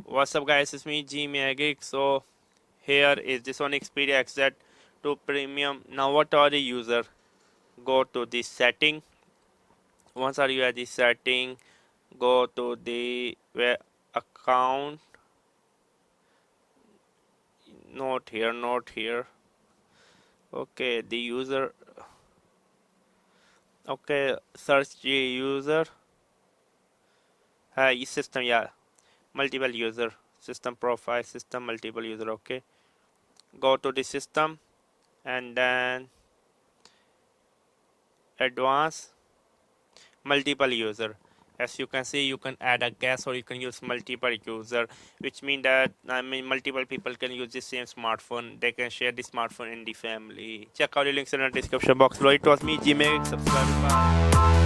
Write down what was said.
What's up guys, it's me Geek. So here is the SONY XPERIA XZ2 Premium. Now what are the user? Go to the setting. Once are you at the setting, go to the where account. Not here. Okay, the user. Okay, search the user. System, yeah, multiple user, system profile, system multiple user. Okay, go to the system and then advanced multiple user. As you can see, you can add a guest or you can use multiple user, which means that multiple people can use the same smartphone. They can share the smartphone in the family. Check out the links in the description box below. It was me, Gmail. Subscribe. Bye.